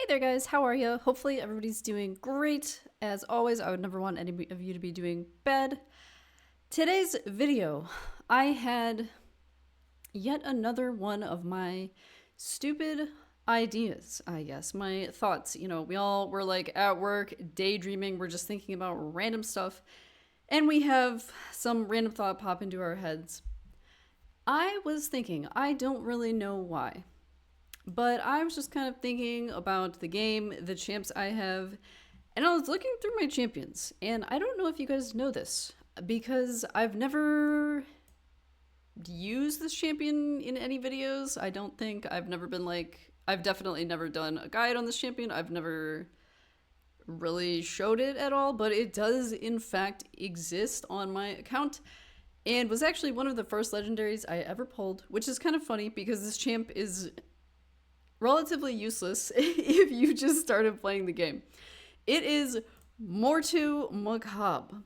there, guys. How are you? Hopefully, everybody's doing great. As always, I would never want any of you to be doing bad. Today's video, I had yet another one of my stupid ideas, I guess. My thoughts. We all were like at work, daydreaming. We're just thinking about random stuff. And we have some random thought pop into our heads. I was thinking, I don't really know why. But I was just kind of thinking about the game, the champs I have, and I was looking through my champions. And I don't know if you guys know this, because I've never used this champion in any videos. I don't think I've never been like, I've definitely never done a guide on this champion. I've never really showed it at all, but it does in fact exist on my account. And was actually one of the first legendaries I ever pulled, which is kind of funny because this champ is relatively useless if you just started playing the game. It is Mortu-Macaab.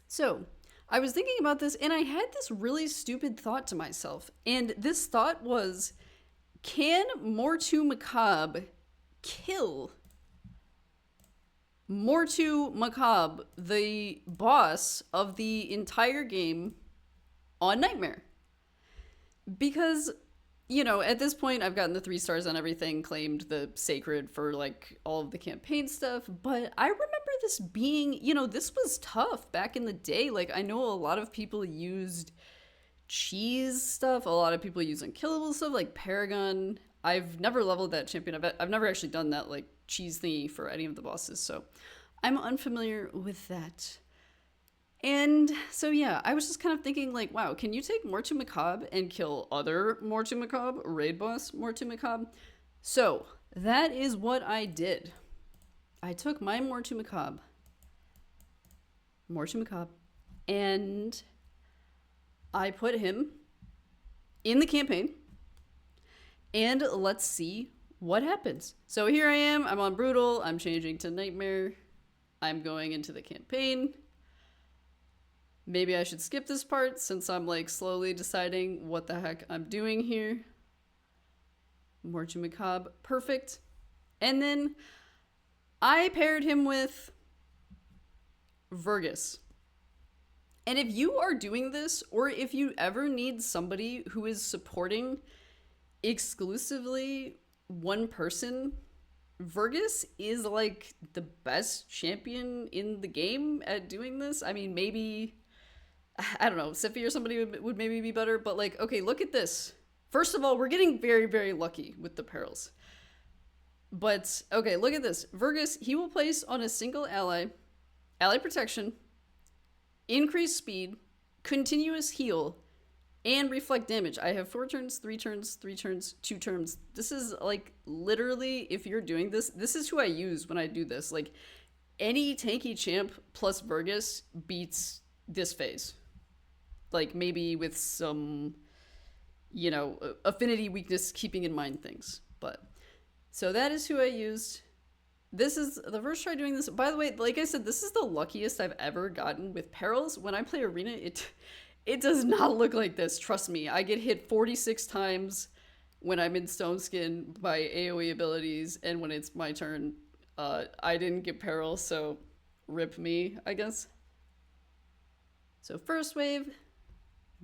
So, I was thinking about this and I had this really stupid thought to myself. And this thought was, can Mortu-Macaab kill Mortu-Macaab, the boss of the entire game, on Nightmare? Because at this point, I've gotten the 3 stars on everything, claimed the sacred for like all of the campaign stuff. But I remember this being, this was tough back in the day. Like, I know a lot of people used cheese stuff. A lot of people use unkillable stuff like Paragon. I've never leveled that champion. I've never actually done that like cheese thingy for any of the bosses. So I'm unfamiliar with that. And so, yeah, I was just kind of thinking, like, wow, can you take Mortu-Macaab and kill other Mortu-Macaab, raid boss Mortu-Macaab? So, that is what I did. I took my Mortu-Macaab, and I put him in the campaign, and let's see what happens. So here I am, I'm on Brutal, I'm changing to Nightmare, I'm going into the campaign. Maybe I should skip this part since I'm like slowly deciding what the heck I'm doing here. Mortu-Macaab, perfect. And then I paired him with Vergus. And if you are doing this, or if you ever need somebody who is supporting exclusively one person, Vergus is like the best champion in the game at doing this. I mean, maybe, I don't know, Siffy or somebody would maybe be better, but like, okay, look at this. First of all, we're getting very, very lucky with the perils. But, okay, look at this. Vergus, he will place on a single ally protection, increase speed, continuous heal, and reflect damage. I have 4 turns, 3 turns, 3 turns, 2 turns. This is like, literally, if you're doing this, this is who I use when I do this. Like, any tanky champ plus Vergus beats this phase. Like, maybe with some, affinity weakness keeping in mind things. But, so that is who I used. This is the first try doing this. By the way, like I said, this is the luckiest I've ever gotten with perils. When I play Arena, it does not look like this. Trust me. I get hit 46 times when I'm in Stone Skin by AoE abilities, and when it's my turn, I didn't get peril, so rip me, I guess. So first wave,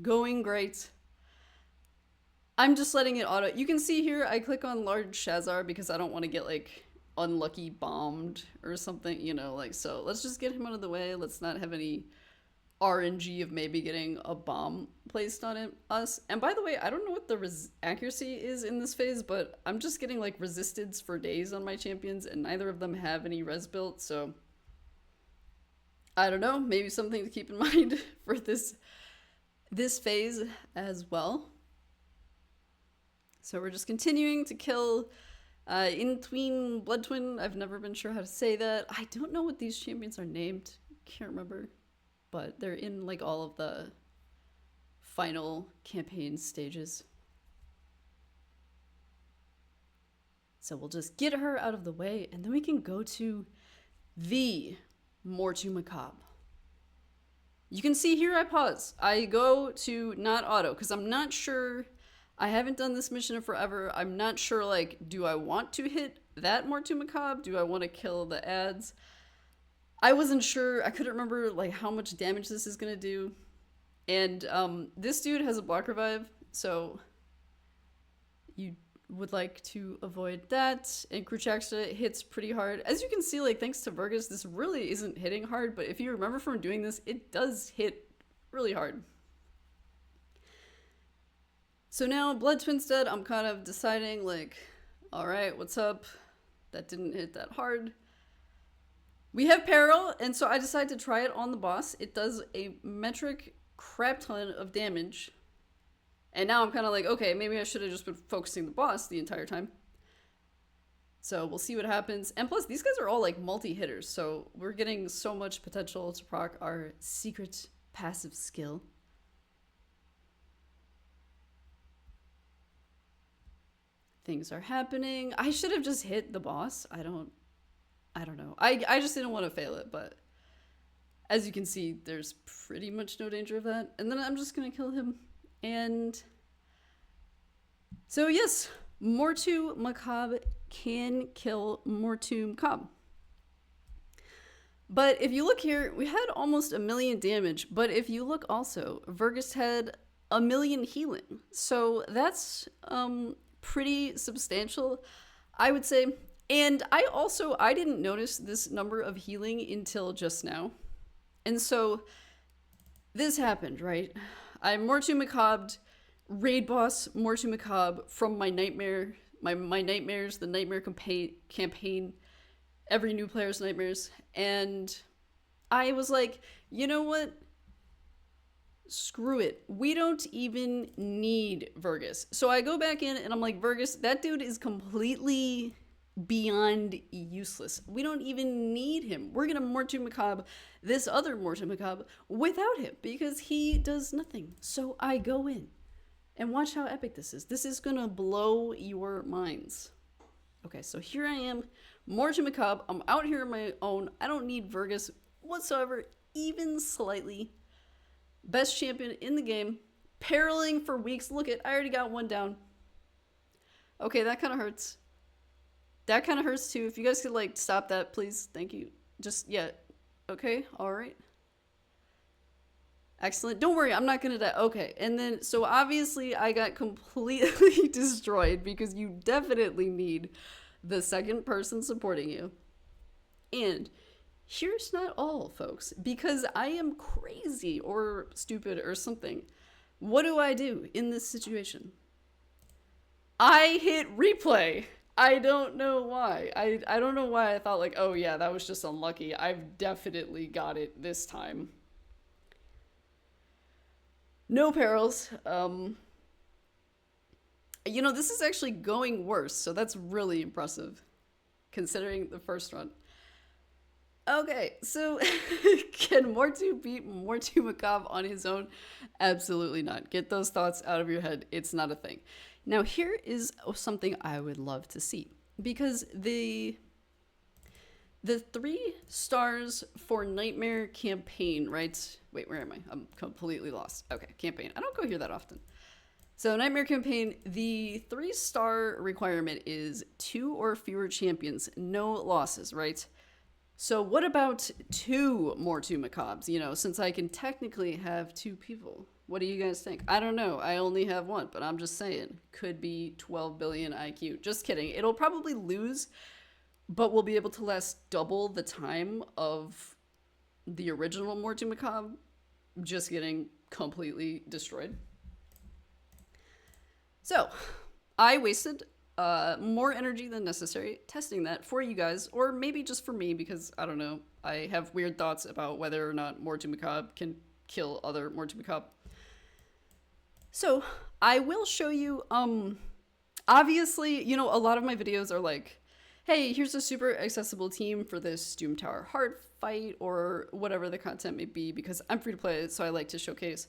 going great. I'm just letting it auto. You can see here, I click on Large Shazar because I don't want to get like unlucky bombed or something, so let's just get him out of the way. Let's not have any RNG of maybe getting a bomb placed on us. And by the way, I don't know what the accuracy is in this phase, but I'm just getting like resistance for days on my champions, and neither of them have any res built, so I don't know, maybe something to keep in mind for this phase as well. So we're just continuing to kill in-tween, blood-twin. I've never been sure how to say that. I don't know what these champions are named. Can't remember. But they're in like all of the final campaign stages. So we'll just get her out of the way, and then we can go to the Mortu-Macaab. You can see here I pause. I go to not auto because I'm not sure. I haven't done this mission in forever. I'm not sure, like, do I want to hit that Mortu-Macaab? Do I want to kill the ads? I wasn't sure. I couldn't remember, like, how much damage this is going to do. And this dude has a block revive, so you would like to avoid that. And Kruchaxta hits pretty hard. As you can see, like, thanks to Vergus, this really isn't hitting hard, but if you remember from doing this, it does hit really hard. So now Blood Twin's dead. I'm kind of deciding, like, all right, what's up? That didn't hit that hard. We have Peril, and so I decided to try it on the boss. It does a metric crap ton of damage. And now I'm kind of like, okay, maybe I should have just been focusing the boss the entire time. So we'll see what happens. And plus, these guys are all like multi-hitters, so we're getting so much potential to proc our secret passive skill. Things are happening. I should have just hit the boss. I don't know. I just didn't want to fail it, but as you can see, there's pretty much no danger of that. And then I'm just gonna kill him. And so yes, Mortu-Macaab can kill Mortu-Macaab. But if you look here, we had almost 1 million damage. But if you look also, Vergus had 1 million healing. So that's pretty substantial, I would say. And I didn't notice this number of healing until just now. And so this happened, right? I Mortu-Macaab'd raid boss Mortu-Macaab from my nightmare, my nightmares, the nightmare campaign, every new player's nightmares. And I was like, you know what? Screw it. We don't even need Vergus. So I go back in and I'm like, Vergus, that dude is completely beyond useless. We don't even need him. We're gonna Mortu-Macaab this other Mortu-Macaab without him because he does nothing. So I go in and watch how epic this is. This is gonna blow your minds. Okay, so here I am, Mortu-Macaab. I'm out here on my own. I don't need Vergus whatsoever, even slightly. Best champion in the game, periling for weeks. Look at, I already got one down. Okay, that kind of hurts. That kind of hurts too. If you guys could like stop that, please. Thank you. Just, yeah. Okay, all right. Excellent. Don't worry, I'm not gonna die. Okay, and then, so obviously I got completely destroyed because you definitely need the second person supporting you. And here's not all, folks, because I am crazy or stupid or something. What do I do in this situation? I hit replay. I don't know why. I don't know why I thought like, oh yeah, that was just unlucky. I've definitely got it this time. No perils. You know, this is actually going worse, so that's really impressive considering the first run. Okay, so can Mortu beat Mortu-Macaab on his own? Absolutely not. Get those thoughts out of your head. It's not a thing. Now, here is something I would love to see, because the 3 stars for Nightmare campaign, right? Wait, where am I? I'm completely lost. Okay, campaign. I don't go here that often. So Nightmare campaign, the 3-star requirement is 2 or fewer champions, no losses, right? So what about 2 Mortu-Macaabs? You know, since I can technically have 2 people. What do you guys think? I don't know. I only have 1, but I'm just saying. Could be 12 billion IQ. Just kidding. It'll probably lose, but we'll be able to last double the time of the original Mortu-Macaab just getting completely destroyed. So, I wasted more energy than necessary testing that for you guys, or maybe just for me, because I don't know. I have weird thoughts about whether or not Mortu-Macaab can kill other Mortu-Macaab. So I will show you, obviously, you know, a lot of my videos are like, hey, here's a super accessible team for this Doom Tower hard fight, or whatever the content may be, because I'm free to play it, so I like to showcase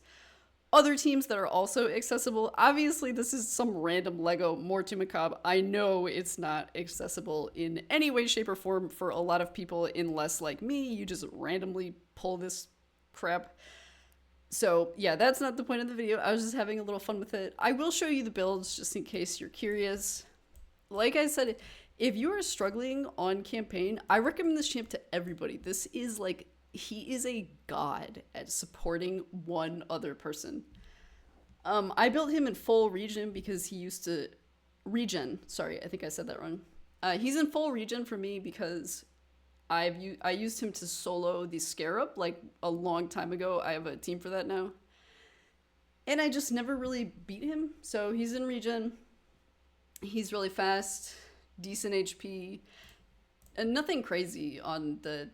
other teams that are also accessible. Obviously, this is some random Lego Mortu-Macaab. I know it's not accessible in any way, shape, or form for a lot of people, unless, like me, you just randomly pull this crap. So yeah, that's not the point of the video. I was just having a little fun with it. I will show you the builds just in case you're curious. Like I said, if you are struggling on campaign, I recommend this champ to everybody. This is like, he is a god at supporting one other person. I built him in full regen because he used to sorry, I think I said that wrong. He's in full regen for me because I used him to solo the Scarab like a long time ago. I have a team for that now. And I just never really beat him. So he's in regen. He's really fast, decent HP, and nothing crazy on the,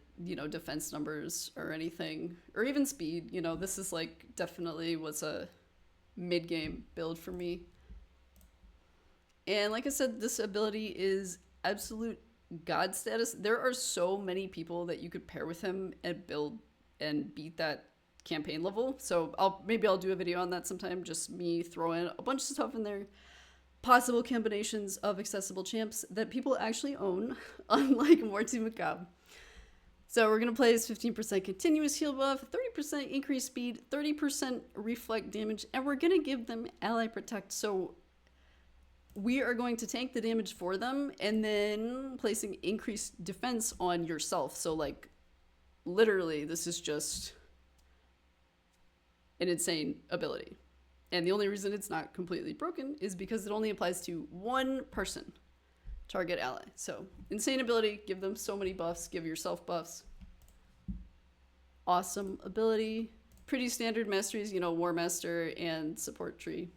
defense numbers or anything, or even speed. This is like definitely was a mid-game build for me. And like I said, this ability is absolute god status. There are so many people that you could pair with him and build and beat that campaign level. So maybe I'll do a video on that sometime, just me throwing a bunch of stuff in there. Possible combinations of accessible champs that people actually own, unlike Mortu-Macaab. So we're going to play his 15% continuous heal buff, 30% increased speed, 30% reflect damage, and we're going to give them ally protect. So we are going to tank the damage for them and then placing increased defense on yourself. So like literally this is just an insane ability. And the only reason it's not completely broken is because it only applies to one person, target ally. So insane ability, give them so many buffs, give yourself buffs. Awesome ability. Pretty standard masteries, War Master and support tree.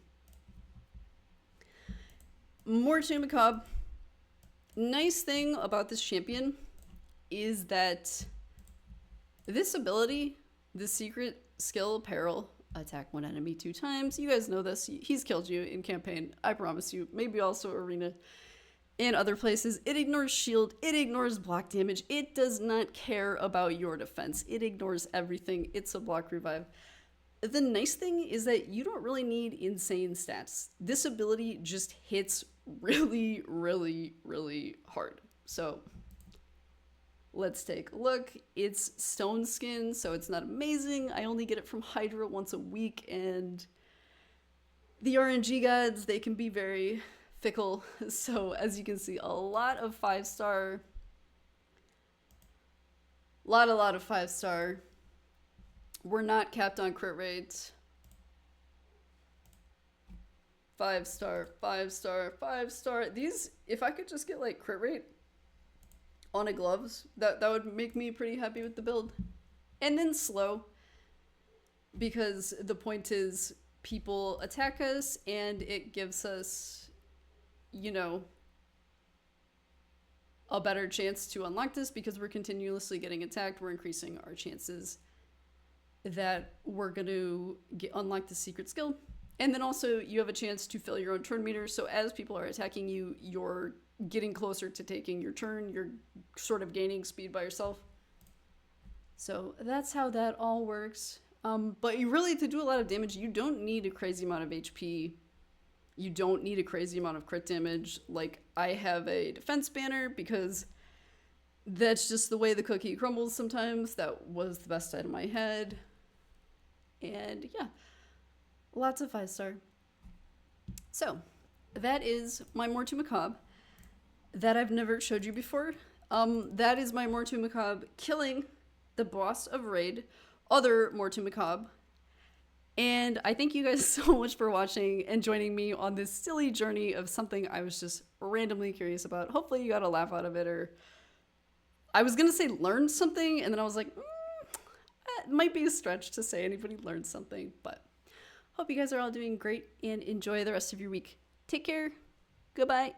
Mortu-Macaab. Nice thing about this champion is that this ability, the secret skill peril, attack one enemy 2 times. You guys know this. He's killed you in campaign. I promise you. Maybe also arena and other places. It ignores shield. It ignores block damage. It does not care about your defense. It ignores everything. It's a block revive. The nice thing is that you don't really need insane stats. This ability just hits really, really, really hard. So let's take a look. It's stone skin, so it's not amazing. I only get it from Hydra once a week, and the RNG gods, they can be very fickle. So as you can see, a lot of 5-star. Lot of 5-star. We're not capped on crit rates. 5-star, 5-star, 5-star. These, if I could just get like crit rate on a gloves, that would make me pretty happy with the build. And then slow, because the point is people attack us and it gives us, a better chance to unlock this because we're continuously getting attacked. We're increasing our chances that we're going to unlock the secret skill. And then also you have a chance to fill your own turn meter. So as people are attacking you, you're getting closer to taking your turn. You're sort of gaining speed by yourself. So that's how that all works. But you really, to do a lot of damage, you don't need a crazy amount of HP. You don't need a crazy amount of crit damage. Like, I have a defense banner because that's just the way the cookie crumbles sometimes. That was the best item I had. And yeah, lots of 5-star. So that is my Mortu-Macaab that I've never showed you before. That is my Mortu-Macaab killing the boss of Raid, other Mortu-Macaab. And I thank you guys so much for watching and joining me on this silly journey of something I was just randomly curious about. Hopefully you got a laugh out of it, or I was gonna say learned something, and then I was like, it might be a stretch to say anybody learned something, but hope you guys are all doing great and enjoy the rest of your week. Take care. Goodbye.